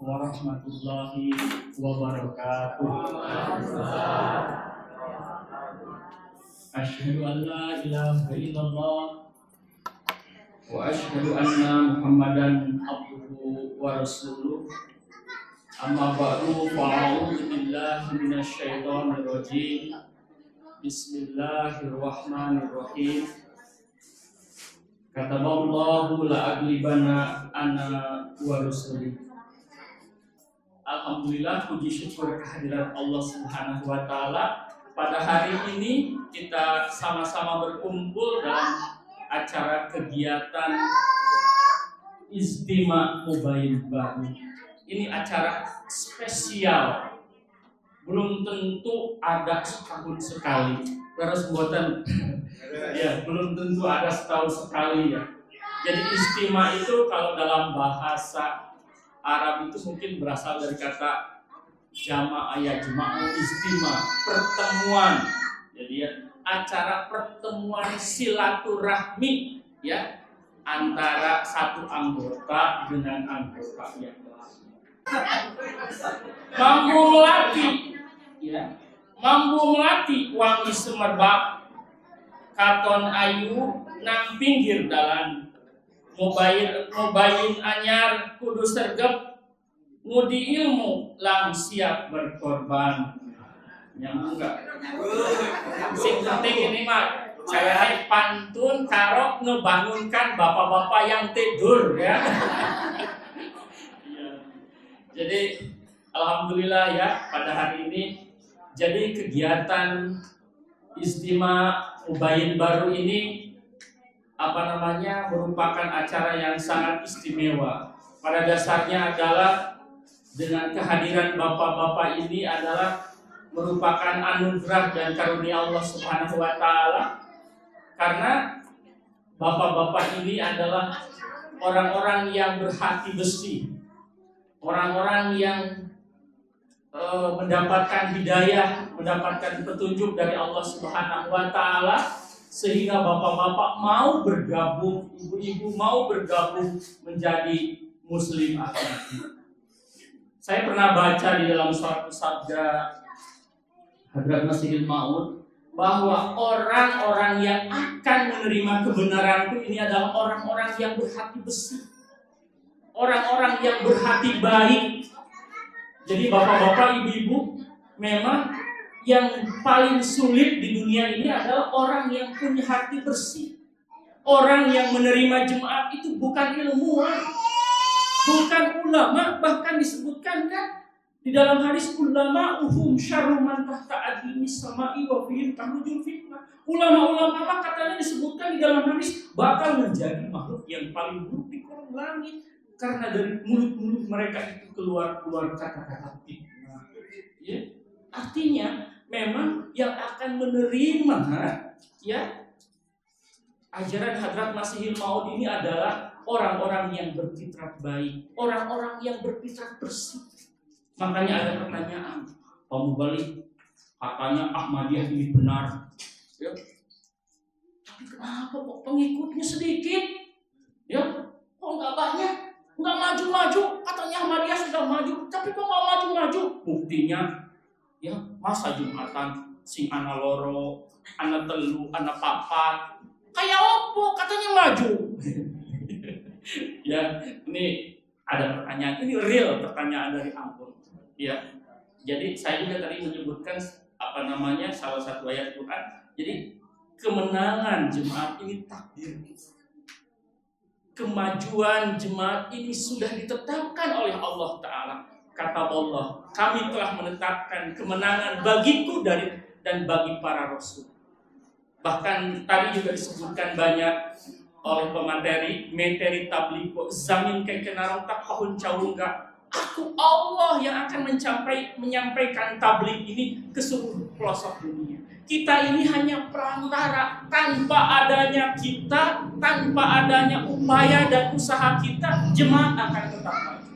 warahmatullahi wabarakatuh. Asyhadu an la ilaha illallah wa asyhadu anna Muhammadan abduhu wa rasuluh. Amma ba'du, fa'a'udzu billahi minasyaitonir rajim. Bismillahirrahmanirrahim. Kataballahu la'aglibanna ana wa rusuli. Alhamdulillah, puji syukur kehadirat Allah Subhanahu wa taala. Pada hari ini kita sama-sama berkumpul dalam acara kegiatan Istimewa Mubahil Baru. Ini acara spesial. Belum tentu ada setahun sekali. Terus buatan ya, belum tentu ada setahun sekali ya. Jadi istimewa itu kalau dalam bahasa Arab itu mungkin berasal dari kata jamaah, ya jamaah istimewa, pertemuan. Jadi ya, acara pertemuan silaturahmi ya antara satu anggota dengan anggota yang lain. Mampu melatih ya, mampu melatih wangi semerbak katon ayu nang pinggir dalan mobayin anyar kudu sergep ngudi ilmu lang siap berkorban. Nyambung enggak? Sing penting ini mah saya pantun karo ngebangunkan bapak-bapak yang tidur ya. Jadi alhamdulillah ya, pada hari ini jadi kegiatan Istimewa Mubahil Baru ini merupakan acara yang sangat istimewa. Pada dasarnya adalah dengan kehadiran bapak-bapak ini adalah merupakan anugerah dan karunia Allah Subhanahu wa taala. Karena bapak-bapak ini adalah orang-orang yang berhati besi. Orang-orang yang mendapatkan hidayah, mendapatkan petunjuk dari Allah Subhanahu wa taala, sehingga bapak-bapak mau bergabung, ibu-ibu mau bergabung menjadi muslim akhlaki. Saya pernah baca di dalam suatu sabda Hadrat Masihil Maud bahwa orang-orang yang akan menerima kebenaran ini adalah orang-orang yang berhati besi, orang-orang yang berhati baik. Jadi bapak-bapak, ibu-ibu, memang yang paling sulit di dunia ini adalah orang yang punya hati bersih. Orang yang menerima jemaat itu bukan ilmuwan, bukan ulama, bahkan disebutkan kan di dalam hadis ulama uhum syarru man tahta adimis sama'i wa fihim tahujul fitnah. Ulama-ulama katanya disebutkan di dalam hadis bakal menjadi makhluk yang paling buruk di kolong langit. Karena dari mulut-mulut mereka itu keluar kata-kata fitnah. Ya. Artinya memang yang akan menerima ya ajaran Hadrat Masihil Maud ini adalah orang-orang yang berfitrat baik, orang-orang yang berfitrat bersih. Makanya ada pertanyaan, Pak Mubalik, katanya Ahmadiyah ini benar. Ya. Tapi kenapa kok pengikutnya sedikit? Ya, kok nggak banyak? Nggak maju-maju, katanya Ahmadiyah sudah maju, tapi kok nggak maju-maju? Buktinya, ya masa Jumatan sing ana loro, ana telu, ana papat, kayak opo katanya maju. Ya, ini ada pertanyaan, ini real pertanyaan dari Ampun. Ya, jadi saya juga tadi menyebutkan salah satu ayat Quran. Jadi kemenangan jemaat ini takdir. Kemajuan jemaat ini sudah ditetapkan oleh Allah Ta'ala. Kata Allah, kami telah menetapkan kemenangan bagiku dan bagi para rasul. Bahkan tadi juga disebutkan banyak oleh materi tabligh zamin kenarong tak kahun caungga. Aku Allah yang akan menyampaikan tabligh ini ke seluruh pelosok dunia. Kita ini hanya perantara, tanpa adanya kita, tanpa adanya upaya dan usaha kita, jemaat akan tetap maju.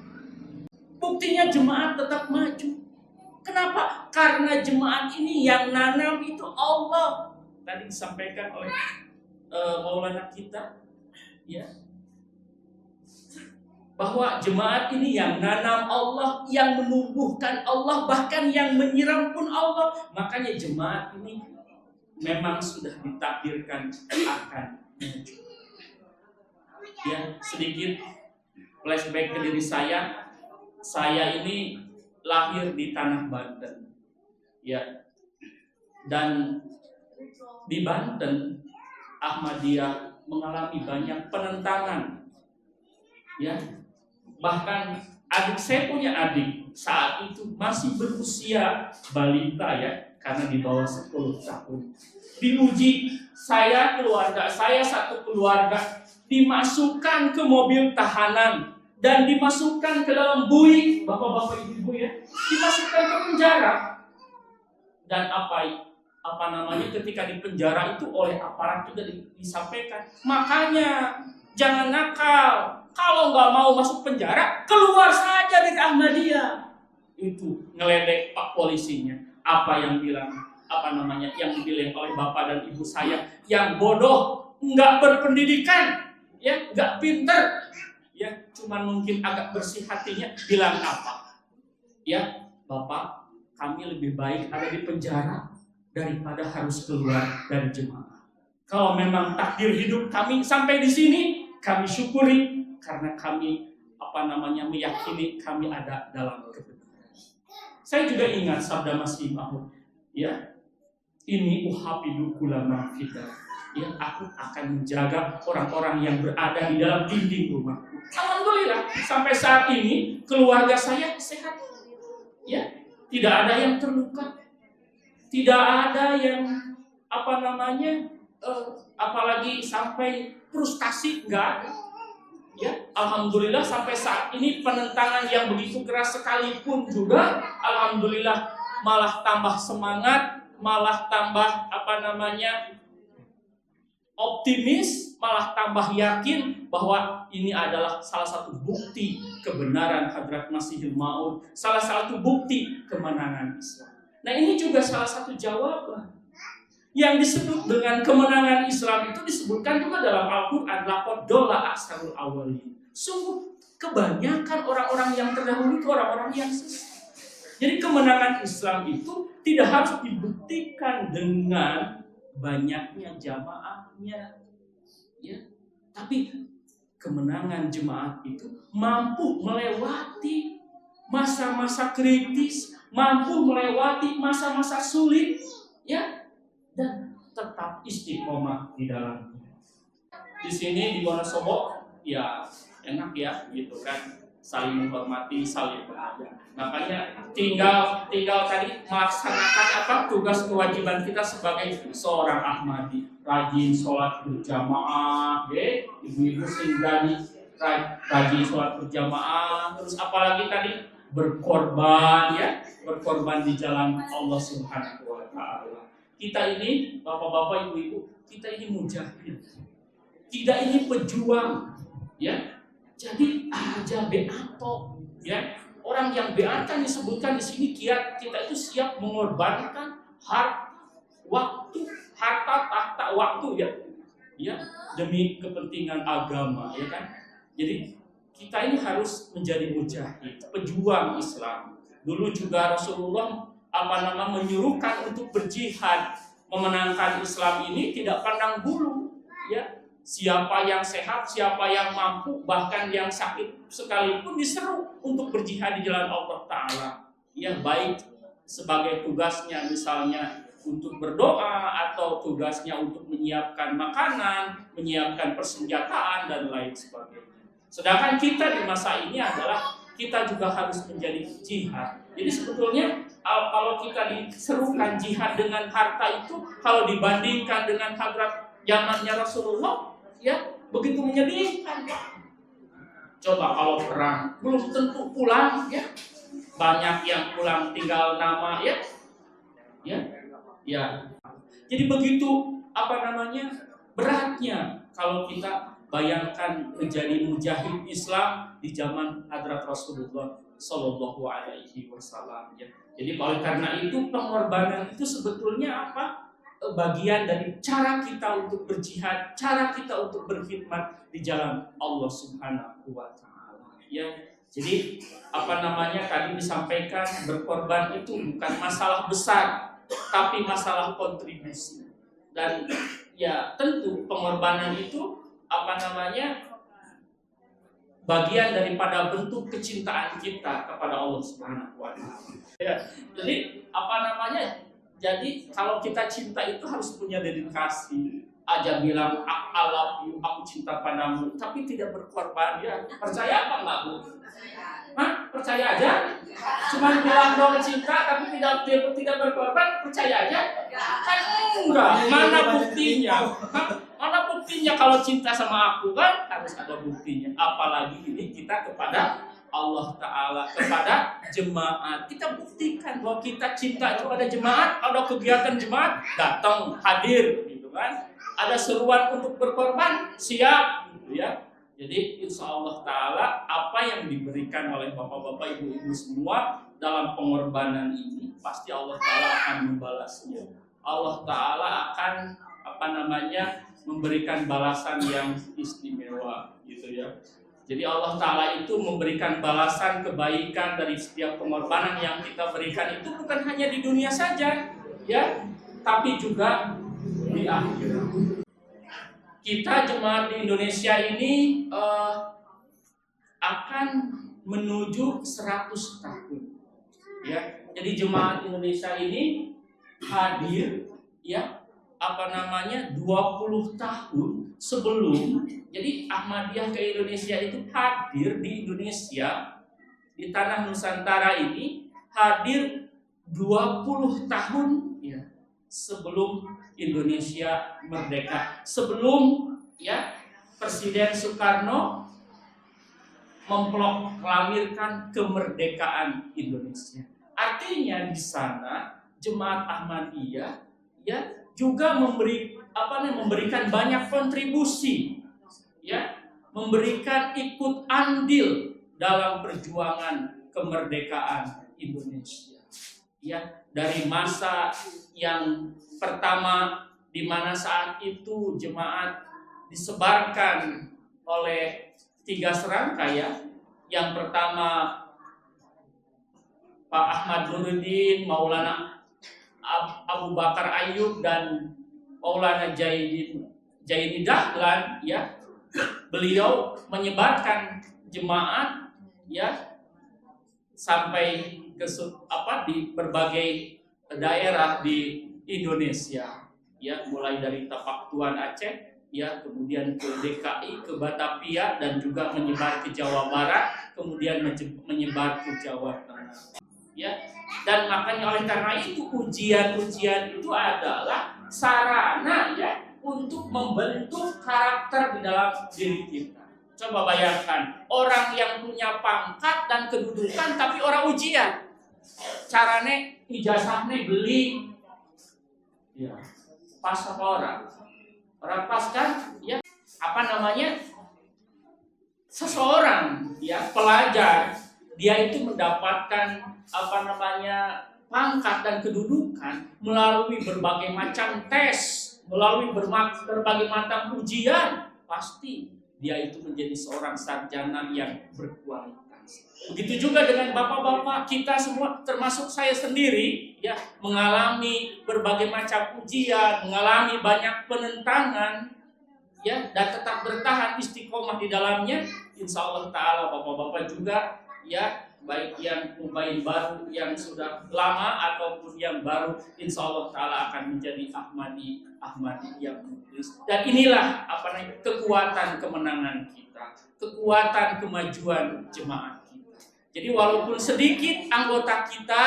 Buktinya jemaat tetap maju. Kenapa? Karena jemaat ini yang nanam itu Allah. Tadi disampaikan oleh Maulana kita, ya. bahwa jemaat ini yang nanam Allah, yang menumbuhkan Allah, bahkan yang menyiram pun Allah. Makanya jemaat ini memang sudah ditakdirkan akan maju. Ya, sedikit flashback ke diri saya. Saya ini lahir di tanah Banten. Ya. Dan di Banten Ahmadiyah mengalami banyak penentangan. Ya. Bahkan adik saya punya adik saat itu masih berusia balita ya, karena di bawah 10 tahun. Diuji, keluarga saya satu keluarga dimasukkan ke mobil tahanan dan dimasukkan ke dalam bui, bapak-bapak ibu ya, dimasukkan ke penjara. Dan apa namanya ketika di penjara itu oleh aparat juga disampaikan, makanya jangan nakal. Kalau nggak mau masuk penjara, keluar saja dari Ahmadiyah. Itu ngeledek pak polisinya. Apa yang bilang, yang dibilang oleh bapak dan ibu saya, yang bodoh, nggak berpendidikan, ya, nggak pinter, ya, cuman mungkin agak bersih hatinya, bilang apa? Ya, bapak, kami lebih baik ada di penjara daripada harus keluar dari jemaah. Kalau memang takdir hidup kami sampai di sini, kami syukuri. Karena kami meyakini kami ada dalam kebenaran. Saya juga ingat sabda Masih Maud, ya, ini uhafidu kulama kita, ya, aku akan menjaga orang-orang yang berada di dalam dinding rumahku. Alhamdulillah sampai saat ini keluarga saya sehat, ya, tidak ada yang terluka, tidak ada yang apalagi sampai frustasi, enggak ada. Ya, alhamdulillah sampai saat ini penentangan yang begitu keras sekalipun juga, alhamdulillah malah tambah semangat, malah tambah optimis, malah tambah yakin bahwa ini adalah salah satu bukti kebenaran Hadrat Masihul Maud, salah satu bukti kemenangan Islam. Nah, ini juga salah satu jawaban. Yang disebut dengan kemenangan Islam itu disebutkan juga dalam Al-Quran, laqad dhalla aksarul awwalin. Sungguh kebanyakan orang-orang yang terdahulu itu orang-orang yang sesat. Jadi kemenangan Islam itu tidak harus dibuktikan dengan banyaknya jamaahnya, ya. Tapi kemenangan jemaat itu mampu melewati masa-masa kritis, mampu melewati masa-masa sulit, ya. Dan tetap istiqomah di dalamnya. Di sini di Wonosobo, ya enak ya, gitu kan, saling menghormati, saling menghargai. Makanya tinggal tadi melaksanakan tugas kewajiban kita sebagai seorang Ahmadi, rajin sholat berjamaah, ya, ibu-ibu singgani rajin sholat berjamaah, terus apalagi tadi berkorban, ya, berkorban di jalan Allah Subhanahu wa Ta'ala. Kita ini, bapak-bapak, ibu-ibu, kita ini mujahid. Kita ini pejuang, ya. Jadi aja beato, ya. Orang yang beat kan disebutkan di sini kita itu siap mengorbankan harta, waktu, ya. Ya, demi kepentingan agama, ya kan. Jadi kita ini harus menjadi mujahid, pejuang Islam. Dulu juga Rasulullah menyuruhkan untuk berjihad, memenangkan Islam ini tidak pandang bulu, ya. Siapa yang sehat, siapa yang mampu, bahkan yang sakit sekalipun diseru untuk berjihad di jalan Allah Ta'ala. Ya, baik sebagai tugasnya misalnya untuk berdoa, atau tugasnya untuk menyiapkan makanan, menyiapkan persenjataan dan lain sebagainya. Sedangkan kita di masa ini adalah kita juga harus menjadi jihad. Jadi sebetulnya kalau kita diserukan jihad dengan harta itu, kalau dibandingkan dengan hadrat zamannya Rasulullah, ya begitu menyedihkan. Coba kalau perang belum tentu pulang, ya, banyak yang pulang tinggal nama, ya. Jadi begitu beratnya kalau kita bayangkan menjadi mujahid Islam di zaman hadrat Rasulullah Sallallahu Alaihi Wasallam, ya. Jadi oleh karena itu pengorbanan itu sebetulnya bagian dari cara kita untuk berjihad, cara kita untuk berkhidmat di jalan Allah Subhanahu wa Ta'ala. Ya, jadi tadi disampaikan berkorban itu bukan masalah besar, tapi masalah kontribusi. Dan ya tentu pengorbanan itu bagian daripada bentuk kecintaan kita kepada Allah Subhanahu wa taala. Ya, jadi jadi kalau kita cinta itu harus punya dedikasi. Aja bilang I love you, aku cinta padamu, tapi tidak berkorban, ya percaya apa enggak, Bu? Hah? Percaya aja? Cuma bilang dong cinta tapi tidak berkorban, percaya aja? Kan enggak, mana buktinya? Hah? Mana buktinya kalau cinta sama aku, kan harus ada buktinya. Apalagi ini kita kepada Allah Ta'ala, kepada jemaat. Kita buktikan bahwa kita cinta kepada jemaat. Ada kegiatan jemaat, datang, hadir, gitu kan. Ada seruan untuk berkorban, siap, gitu ya. Jadi insya Allah Ta'ala apa yang diberikan oleh bapak-bapak, ibu-ibu semua dalam pengorbanan ini pasti Allah Ta'ala akan membalasnya. Allah Ta'ala akan memberikan balasan yang istimewa, gitu ya. Jadi Allah Ta'ala itu memberikan balasan kebaikan dari setiap pengorbanan yang kita berikan itu bukan hanya di dunia saja, ya, tapi juga di akhirat. Kita jemaat di Indonesia ini akan menuju 100 tahun. Ya, jadi jemaat Indonesia ini hadir, ya, 20 tahun sebelum. Jadi Ahmadiyah ke Indonesia itu hadir di Indonesia, di tanah Nusantara ini hadir 20 tahun, ya, sebelum Indonesia merdeka, sebelum, ya, Presiden Soekarno memproklamirkan kemerdekaan Indonesia. Artinya di sana jemaat Ahmadiyah, ya, juga memberikan banyak kontribusi, ya, memberikan ikut andil dalam perjuangan kemerdekaan Indonesia. Ya, dari masa yang pertama di mana saat itu jemaat disebarkan oleh 3 serangkaian. Yang pertama Pak Ahmad Nuruddin, Maulana Abu Bakar Ayyub, dan Maulana Jaini Dahlan, ya. Beliau menyebarkan jemaat, ya, sampai ke di berbagai daerah di Indonesia, ya, mulai dari Tapak Tuan Aceh, ya, kemudian ke DKI, ke Batavia, dan juga menyebar ke Jawa Barat, kemudian menyebar ke Jawa Tengah, ya. Dan makanya oleh karena itu ujian-ujian itu adalah sarana, ya, untuk membentuk karakter di dalam diri kita. Coba bayangkan orang yang punya pangkat dan kedudukan tapi orang ujian. Carane ijazahnya beli, ya, pas orang pas kan, ya, seseorang, ya, pelajar, dia itu mendapatkan pangkat dan kedudukan melalui berbagai macam tes, melalui berbagai macam ujian, pasti dia itu menjadi seorang sarjana yang berkualitas. Begitu juga dengan bapak-bapak kita semua, termasuk saya sendiri, ya, mengalami berbagai macam ujian, mengalami banyak penentangan, ya, dan tetap bertahan istiqomah di dalamnya. Insya Allah Ta'ala bapak-bapak juga, ya, baik yang baru, yang sudah lama ataupun yang baru, insya Allah Ta'ala akan menjadi Ahmadi yang mukhlis. Dan inilah kekuatan kemenangan kita, kekuatan kemajuan jemaat kita. Jadi walaupun sedikit anggota kita,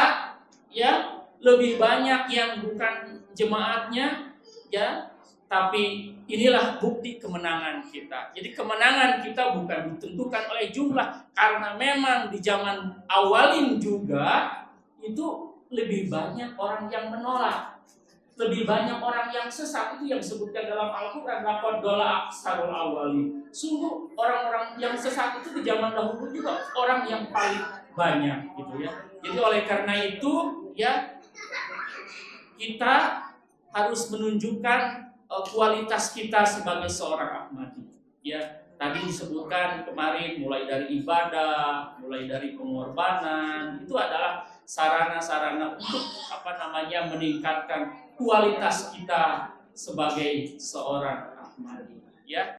ya, lebih banyak yang bukan jemaatnya, ya, tapi inilah bukti kemenangan kita. Jadi kemenangan kita bukan ditentukan oleh jumlah, karena memang di zaman awalin juga itu lebih banyak orang yang menolak, lebih banyak orang yang sesat. Itu yang disebutkan dalam Al-Quran, laqad dhalla aktsarul awwalin. Sungguh orang-orang yang sesat itu di zaman dahulu juga orang yang paling banyak, gitu ya. Jadi oleh karena itu, ya, kita harus menunjukkan kualitas kita sebagai seorang Ahmadi, ya. tadi disebutkan kemarin, mulai dari ibadah, mulai dari pengorbanan, itu adalah sarana-sarana untuk meningkatkan kualitas kita sebagai seorang Ahmadi, ya.